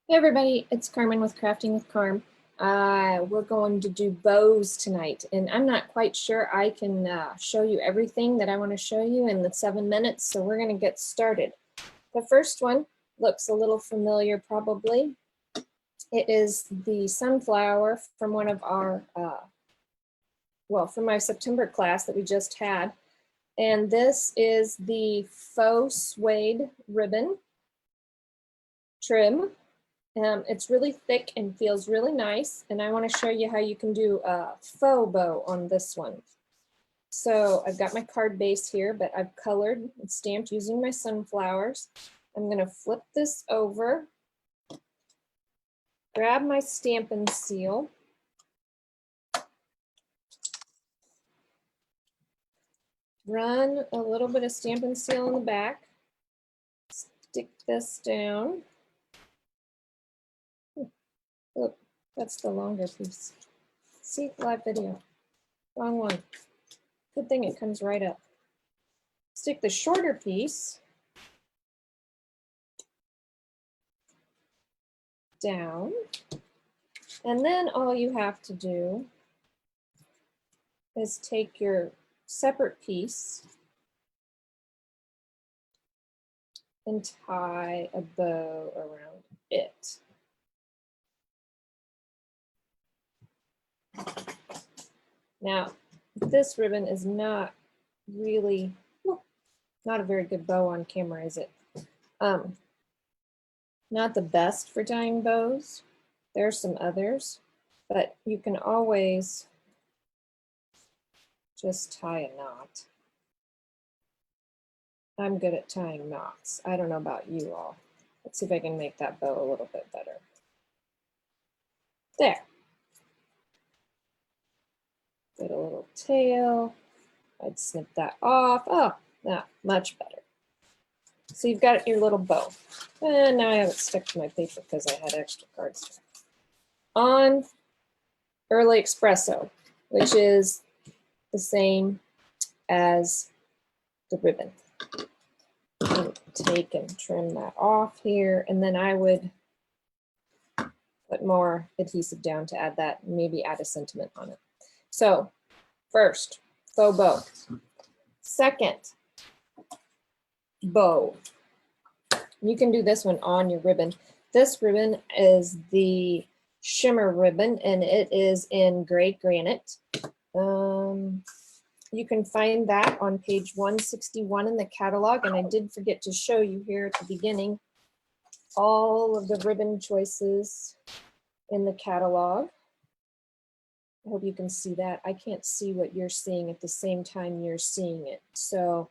Hey everybody, it's Carmen with Crafting with Carm. We're going to do bows tonight, and I'm not quite sure I can show you everything that I want to show you in the 7 minutes, so we're going to get started. The first one looks a little familiar probably. It is the sunflower from one of our, from my September class that we just had. And this is the faux suede ribbon trim. It's really thick and feels really nice, and I want to show you how you can do a faux bow on this one. So I've got my card base here, but I've colored and stamped using my sunflowers. I'm going to flip this over, grab my Stampin' Seal, run a little bit of Stampin' Seal in the back, stick this down. Oh, that's the longer piece. See, live video. Wrong one. Good thing it comes right up. Stick the shorter piece down, and then all you have to do is take your separate piece and tie a bow around it. Now, this ribbon is not really, not a very good bow on camera, is it? Not the best for tying bows. There are some others, but you can always just tie a knot. I'm good at tying knots. I don't know about you all. Let's see if I can make that bow a little bit better. There. Get a little tail. I'd snip that off. Oh, yeah, much better. So you've got your little bow. And now I have it stuck to my paper because I had extra cards. On Early Espresso, which is the same as the ribbon. Take and trim that off here, and then I would put more adhesive down to add that, maybe add a sentiment on it. So first, faux bow. Second, bow. You can do this one on your ribbon. This ribbon is the Shimmer Ribbon, and it is in gray granite. You can find that on page 161 in the catalog, and I did forget to show you here at the beginning all of the ribbon choices in the catalog. I hope you can see that. I can't see what you're seeing at the same time you're seeing it. So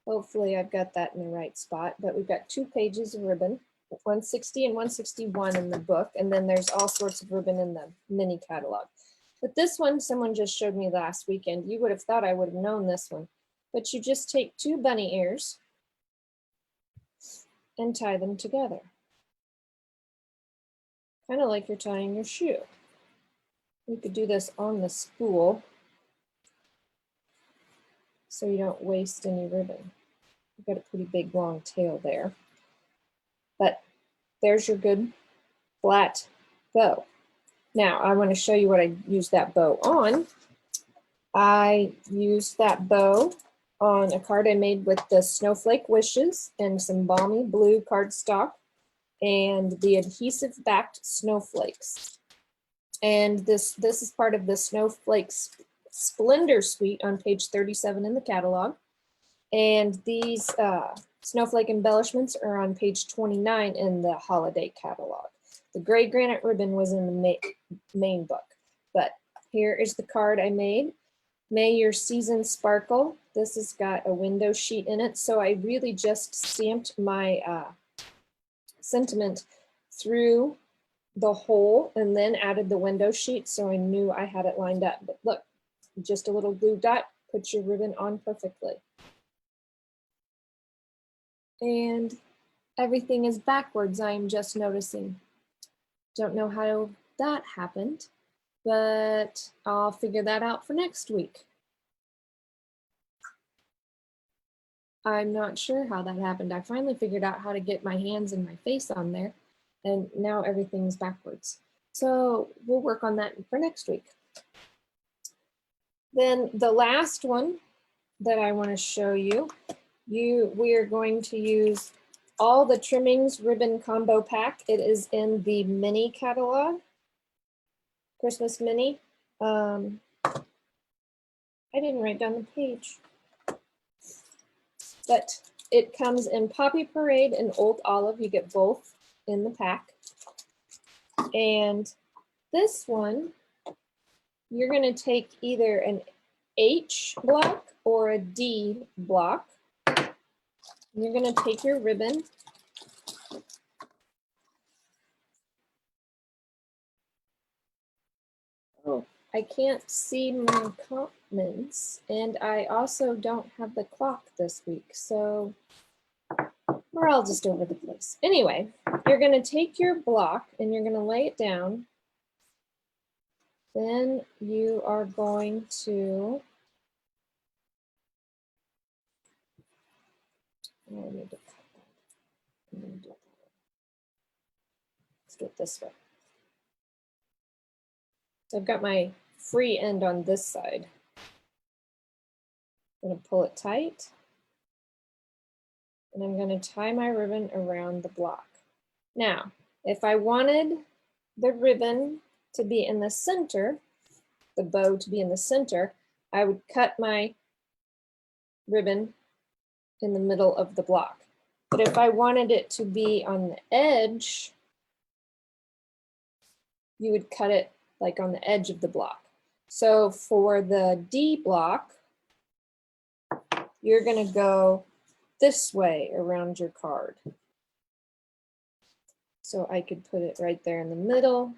hopefully I've got that in the right spot, but we've got 2 pages of ribbon, 160 and 161 in the book, and then there's all sorts of ribbon in the mini catalog. But this one, someone just showed me last weekend. You would have thought I would have known this one, but you just take 2 bunny ears and tie them together. Kind of like you're tying your shoe. You could do this on the spool so you don't waste any ribbon. You've got a pretty big long tail there. But there's your good flat bow. Now I want to show you what I used that bow on. I used that bow on a card I made with the snowflake wishes and some balmy blue cardstock and the adhesive backed snowflakes. And this is part of the Snowflakes Splendor Suite on page 37 in the catalog. And these snowflake embellishments are on page 29 in the holiday catalog. The gray granite ribbon was in the main book. But here is the card I made. May your season sparkle. This has got a window sheet in it. So I really just stamped my sentiment through the hole and then added the window sheet so I knew I had it lined up. But look, just a little glue dot, put your ribbon on perfectly. And everything is backwards, I am just noticing. Don't know how that happened, but I'll figure that out for next week. I'm not sure how that happened. I finally figured out how to get my hands and my face on there. and now everything's backwards. So we'll work on that for next week. Then the last one that I want to show you, we are going to use all the trimmings ribbon combo pack. It is in the mini catalog, Christmas mini. I didn't write down the page, but it comes in Poppy Parade and Old Olive. You get both in the pack. And this one, you're going to take either an H block or a D block. You're going to take your ribbon Oh, I can't see my comments, and I also don't have the clock this week, so we're all just over the place. Anyway, you're going to take your block and you're going to lay it down. Then you are going to, oh, I need to cut that. Let's do it this way. So I've got my free end on this side. I'm going to pull it tight. And I'm going to tie my ribbon around the block. Now, if I wanted the ribbon to be in the center, the bow to be in the center, I would cut my ribbon in the middle of the block. But if I wanted it to be on the edge, you would cut it like on the edge of the block. So for the D block, you're going to go this way around your card. So I could put it right there in the middle.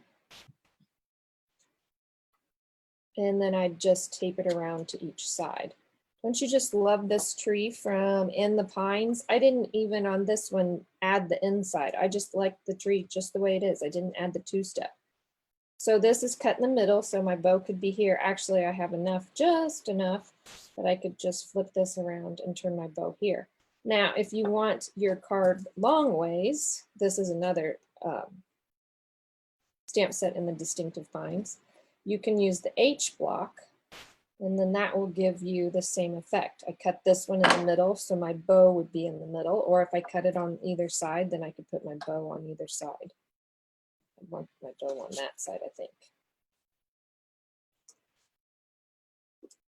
And then I'd just tape it around to each side. Don't you just love this tree from In the Pines? I didn't even on this one add the inside. I just like the tree just the way it is. I didn't add the two-step. So this is cut in the middle, so my bow could be here. Actually, I have enough, just enough, that I could just flip this around and turn my bow here. Now, if you want your card long ways, this is another stamp set in the Distinctive Pines. You can use the H block, and then that will give you the same effect. I cut this one in the middle, so my bow would be in the middle, or if I cut it on either side, then I could put my bow on either side. I want my bow on that side, I think.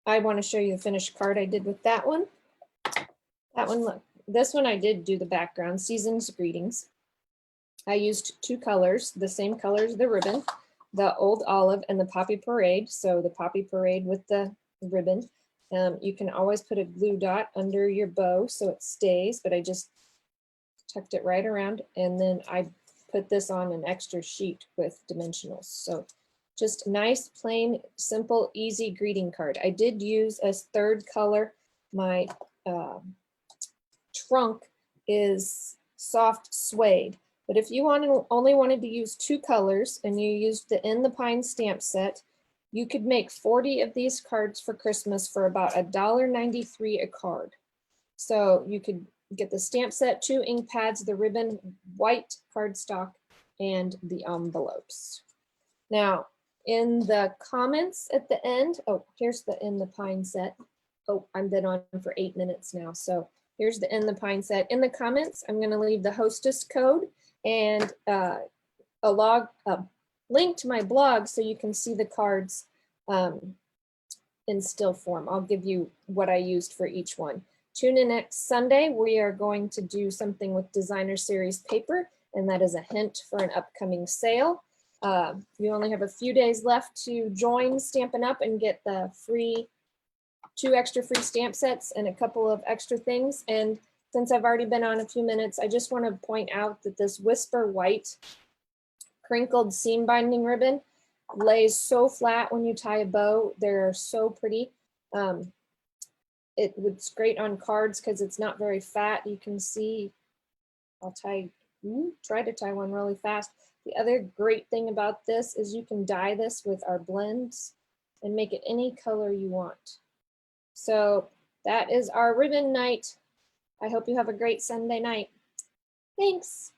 I want to show you the finished card I did with that one. That one, look, this one I did do the background, Season's Greetings. I used two colors, the same color as the ribbon, the Old Olive and the Poppy Parade. So the Poppy Parade with the ribbon. You can always put a glue dot under your bow so it stays, but I just tucked it right around, and then I put this on an extra sheet with dimensionals. So just nice, plain, simple, easy greeting card. I did use a third color. My trunk is soft suede, but if you only wanted to use two colors and you used the In the Pine stamp set, you could make 40 of these cards for Christmas for about $1.93 a card. So you could get the stamp set, 2 ink pads, the ribbon, white cardstock, and the envelopes. Now, in the comments at the end, oh, here's the In the Pine set. Oh, I've been on for 8 minutes now. So here's the In the Pine set. In the comments, I'm going to leave the hostess code and a link to my blog so you can see the cards in still form. I'll give you what I used for each one. Tune in next Sunday. We are going to do something with Designer Series paper, and that is a hint for an upcoming sale. You only have a few days left to join Stampin' Up! And get the free 2 extra free stamp sets and a couple of extra things. And since I've already been on a few minutes, I just want to point out that this Whisper White crinkled seam binding ribbon lays so flat when you tie a bow. They're so pretty. It's great on cards because it's not very fat. You can see, I'll try to tie one really fast. The other great thing about this is you can dye this with our blends and make it any color you want. So that is our ribbon night. I hope you have a great Sunday night. Thanks.